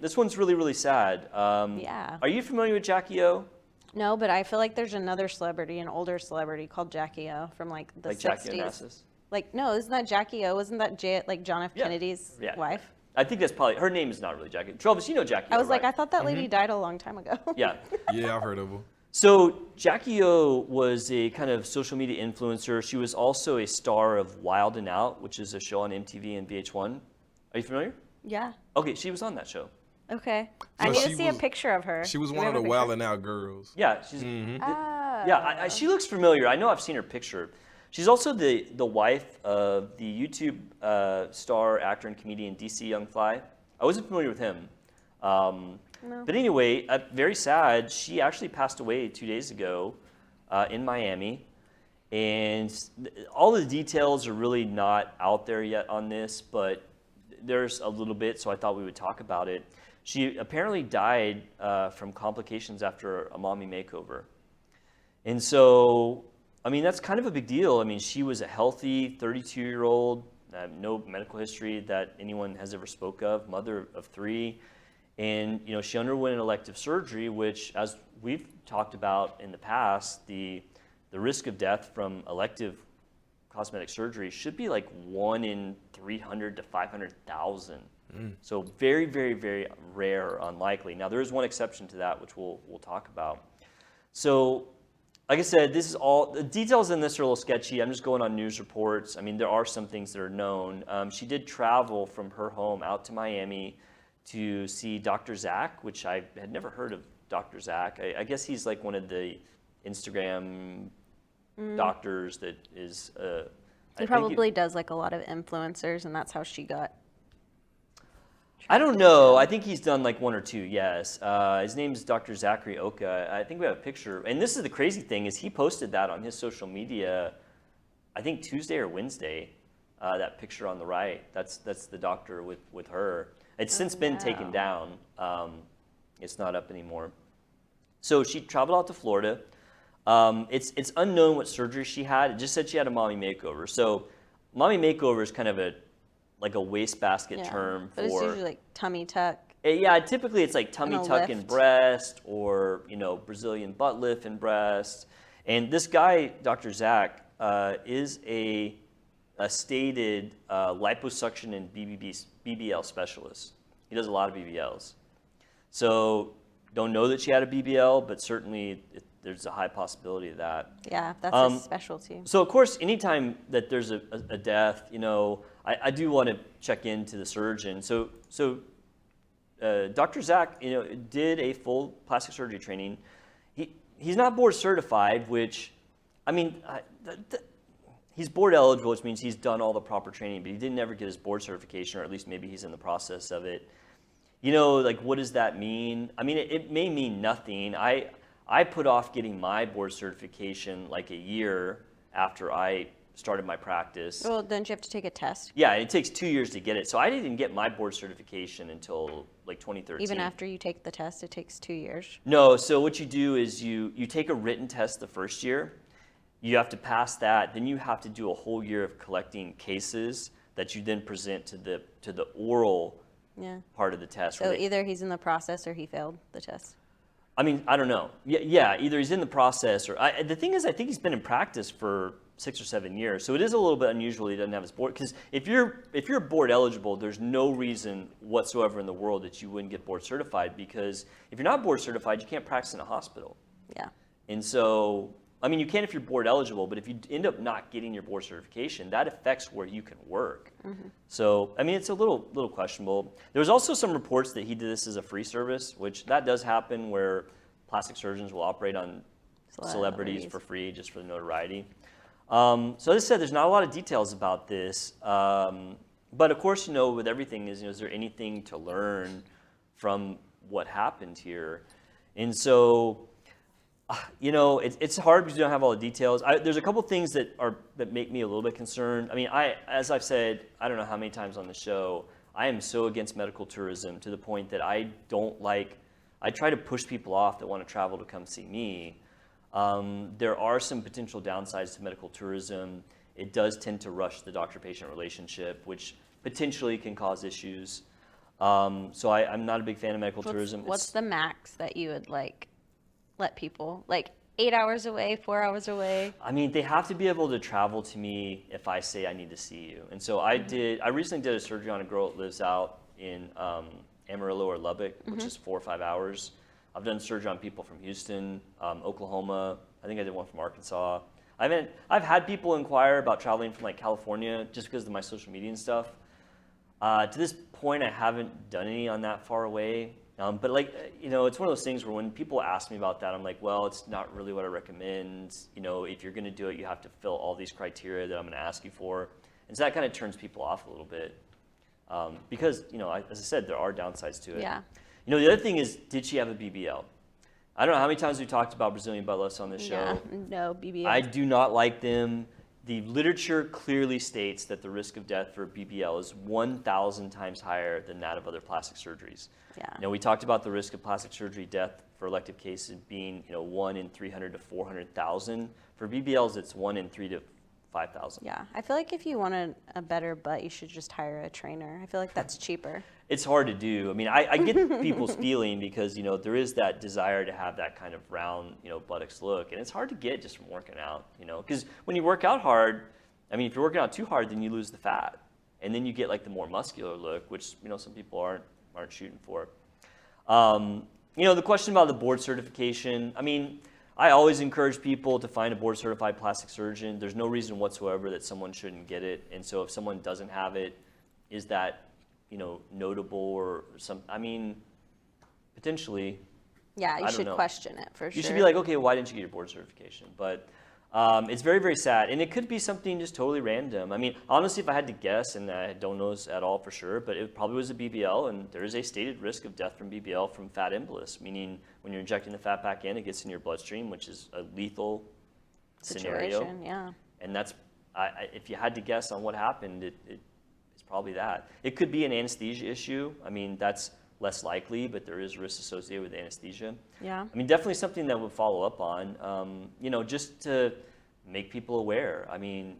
This one's really, really sad. Yeah. Are you familiar with Jacky Oh? No, but I feel like there's another celebrity, an older celebrity called Jacky Oh from like the 60s. Jacky Onassis? Like, no, isn't that Jacky O? Wasn't that like John F. Kennedy's wife? I think that's probably, her name is not really Jackie. Travis, you know Jacky Oh, I was like, right? I thought that lady died a long time ago. Yeah. Yeah, I've heard of her. So Jacky Oh was a kind of social media influencer. She was also a star of Wild 'N Out, which is a show on MTV and VH1. Are you familiar? Yeah. Okay, she was on that show. Okay. I need to see a picture of her. She was Do one we of have the a Wild picture? 'N Out girls. Yeah, she's. Oh. Yeah, she looks familiar. I know I've seen her picture. She's also the wife of the YouTube star, actor, and comedian DC Young Fly. I wasn't familiar with him. No. But anyway, very sad. She actually passed away 2 days ago in Miami. And all the details are really not out there yet on this, but there's a little bit, so I thought we would talk about it. She apparently died from complications after a mommy makeover. And so, I mean, that's kind of a big deal. I mean, she was a healthy 32-year-old, no medical history that anyone has ever spoke of, mother of 3. And, you know, she underwent an elective surgery, which, as we've talked about in the past, the risk of death from elective cosmetic surgery should be like 1 in 300 to 500,000. So very, very, very rare, unlikely. Now, there is one exception to that, which we'll talk about. So, like I said, this is all, the details in this are a little sketchy. I'm just going on news reports. I mean, there are some things that are known. She did travel from her home out to Miami to see Dr. Zach, which I had never heard of Dr. Zach. I guess he's like one of the Instagram doctors that is... he probably does like a lot of influencers, and that's how she got... I don't know. I think he's done like 1 or 2, yes. His name is Dr. Zachary Oka. I think we have a picture. And this is the crazy thing, is he posted that on his social media, I think Tuesday or Wednesday, that picture on the right. That's the doctor with her. It's since been taken down. It's not up anymore. So she traveled out to Florida. It's unknown what surgery she had. It just said she had a mommy makeover. So mommy makeover is kind of like a wastebasket term for... But it's usually like tummy tuck. Yeah, typically it's like tummy tuck and lift. breast, or, you know, Brazilian butt lift and breast. And this guy, Dr. Zach, is a stated liposuction and BBL specialist. He does a lot of BBLs. So don't know that she had a BBL, but certainly there's a high possibility of that. Yeah, that's his specialty. So of course, anytime that there's a death, you know, I do want to check into the surgeon. So Dr. Zach, you know, did a full plastic surgery training. He's not board certified, which, I mean, he's board eligible, which means he's done all the proper training, but he didn't ever get his board certification, or at least maybe he's in the process of it. You know, like, what does that mean? I mean, it may mean nothing. I put off getting my board certification like a year after I started my practice. Well, don't you have to take a test? Yeah, it takes 2 years to get it. So I didn't get my board certification until like 2013. Even after you take the test, it takes 2 years? No, so what you do is you take a written test the first year. You have to pass that. Then you have to do a whole year of collecting cases that you then present to the oral part of the test. So either he's in the process or he failed the test. I mean, I don't know. Yeah, either he's in the process or... the thing is, I think he's been in practice for 6 or 7 years. So it is a little bit unusual he doesn't have his board. Because if you're board eligible, there's no reason whatsoever in the world that you wouldn't get board certified. Because if you're not board certified, you can't practice in a hospital. Yeah. And so, I mean, you can if you're board eligible, but if you end up not getting your board certification, that affects where you can work. Mm-hmm. So, I mean, it's a little questionable. There was also some reports that he did this as a free service, which that does happen where plastic surgeons will operate on celebrities for free just for the notoriety. So as I said, there's not a lot of details about this. But of course, you know, with everything is there anything to learn from what happened here? And so, you know, it's hard because you don't have all the details. There's a couple things that make me a little bit concerned. I mean, as I've said, I don't know how many times on the show, I am so against medical tourism to the point that I try to push people off that want to travel to come see me. There are some potential downsides to medical tourism. It does tend to rush the doctor-patient relationship, which potentially can cause issues. So I'm not a big fan of medical tourism. What's the max that you would like let people, like 8 hours away, 4 hours away? I mean, they have to be able to travel to me if I say I need to see you. And so I recently did a surgery on a girl that lives out in Amarillo or Lubbock, which is 4 or 5 hours. I've done surgery on people from Houston, Oklahoma. I think I did one from Arkansas. I've had people inquire about traveling from like California just because of my social media and stuff. To this point, I haven't done any on that far away. But like, it's one of those things where when people ask me about that, I'm like, well, it's not really what I recommend. If you're going to do it, you have to fill all these criteria that I'm going to ask you for. And so that kind of turns people off a little bit. Because, as I said, there are downsides to it. Yeah. The other thing is, did she have a BBL? I don't know how many times we talked about Brazilian butt lifts on this show. Yeah, no, BBL. I do not like them. The literature clearly states that the risk of death for a BBL is 1,000 times higher than that of other plastic surgeries. Yeah. We talked about the risk of plastic surgery death for elective cases being, 1 in 300 to 400,000. For BBLs, it's 1 in 3 to 5,000. Yeah, I feel like if you want a better butt, you should just hire a trainer. I feel like that's cheaper. It's hard to do. I mean, I get people's feeling because, there is that desire to have that kind of round, buttocks look. And it's hard to get just from working out, because when you work out hard, I mean, if you're working out too hard, then you lose the fat. And then you get like the more muscular look, which, some people aren't shooting for. The question about the board certification, I mean, I always encourage people to find a board certified plastic surgeon. There's no reason whatsoever that someone shouldn't get it. And so if someone doesn't have it, is that, notable or some, I mean, potentially. Yeah, you should question it for sure. You should be like, okay, why didn't you get your board certification? But it's very, very sad. And it could be something just totally random. I mean, honestly, if I had to guess, and I don't know this at all for sure, but it probably was a BBL, and there is a stated risk of death from BBL from fat embolus, meaning when you're injecting the fat back in, it gets in your bloodstream, which is a lethal scenario. Yeah. And that's, if you had to guess on what happened, it's probably that. It could be an anesthesia issue. I mean, that's less likely, but there is risk associated with anesthesia. Yeah. I mean, definitely something that we'll follow up on, just to make people aware. I mean,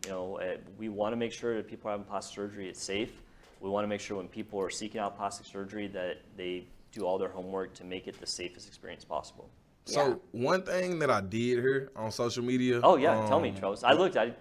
we want to make sure that people are having plastic surgery, it's safe. We want to make sure when people are seeking out plastic surgery that they do all their homework to make it the safest experience possible. So one thing that I did hear on social media. Oh yeah, tell me, Travis. I looked. I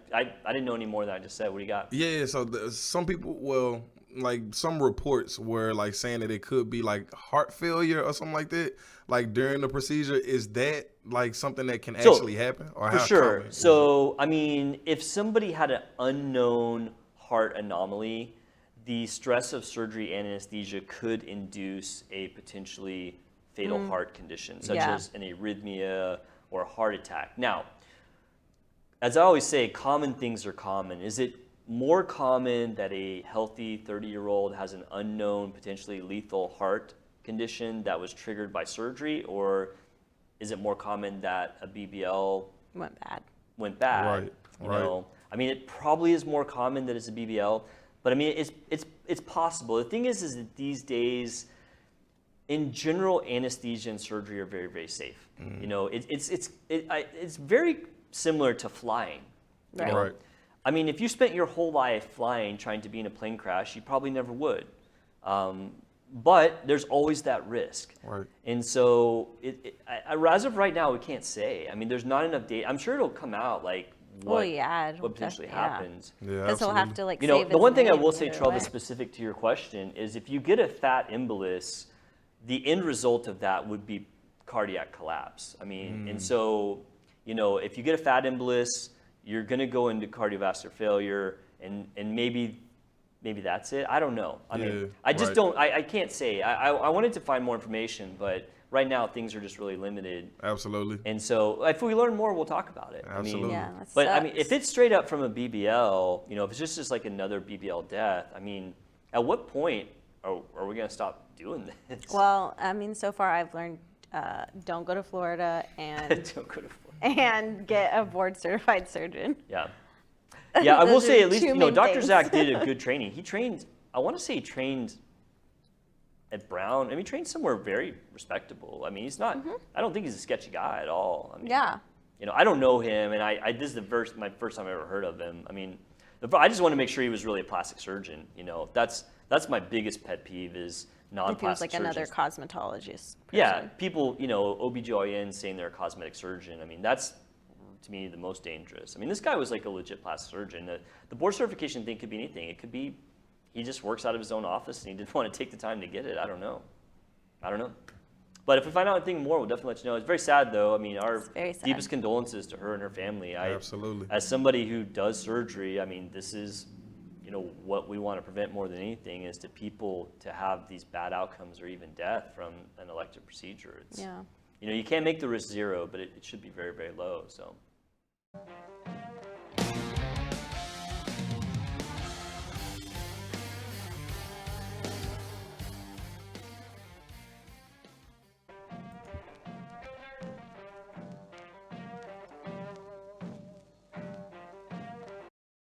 didn't know any more than I just said. What do you got? Yeah. So some people, like some reports were like saying that it could be like heart failure or something like that. Like during the procedure, is that like something that can actually happen? Or for sure. So I mean, if somebody had an unknown heart anomaly, the stress of surgery and anesthesia could induce a potentially fatal heart condition, such as an arrhythmia or a heart attack. Now, as I always say, common things are common. Is it more common that a healthy 30-year-old has an unknown, potentially lethal heart condition that was triggered by surgery, or is it more common that a BBL went bad? Right. I mean, it probably is more common that it's a BBL, but I mean, it's possible. The thing is that these days, in general, anesthesia and surgery are very, very safe. It's very similar to flying. Right. I mean, if you spent your whole life flying, trying to be in a plane crash, you probably never would. But there's always that risk. Right. And so, as of right now, we can't say. I mean, there's not enough data. I'm sure it'll come out like what potentially happens. Yeah, because he'll have to like. The one thing I will say, Travis, specific to your question, is if you get a fat embolus, the end result of that would be cardiac collapse. I mean, and so, if you get a fat embolus, you're going to go into cardiovascular failure, and maybe that's it. I don't know. I mean, I just don't. I can't say. I wanted to find more information, but right now things are just really limited. Absolutely. And so, if we learn more, we'll talk about it. Absolutely. I mean, if it's straight up from a BBL, if it's just like another BBL death, I mean, at what point are we going to stop doing this? Well, I mean, so far I've learned don't go to Florida and Don't go to Florida. and get a board certified surgeon. Yeah. Yeah, I will say at least, two main Dr. things. Zach did a good training. He trained, I want to say he trained at Brown. I mean, he trained somewhere very respectable. I mean, he's not, I don't think he's a sketchy guy at all. I mean, Yeah. I don't know him, and this is my first time I ever heard of him. I mean, I just want to make sure he was really a plastic surgeon. That's my biggest pet peeve is If he was non-plastic like another surgeons. cosmetologist. Yeah, person. people, OBGYN saying they're a cosmetic surgeon. I mean, that's, to me, the most dangerous. I mean, this guy was like a legit plastic surgeon. The board certification thing could be anything. It could be he just works out of his own office and he didn't want to take the time to get it. I don't know. But if we find out anything more, we'll definitely let you know. It's very sad, though. I mean, our very sad. deepest condolences to her and her family. Absolutely. As somebody who does surgery, I mean, this is, what we want to prevent more than anything is to people to have these bad outcomes or even death from an elective procedure. It's, Yeah. you can't make the risk zero, but it should be very, very low. So.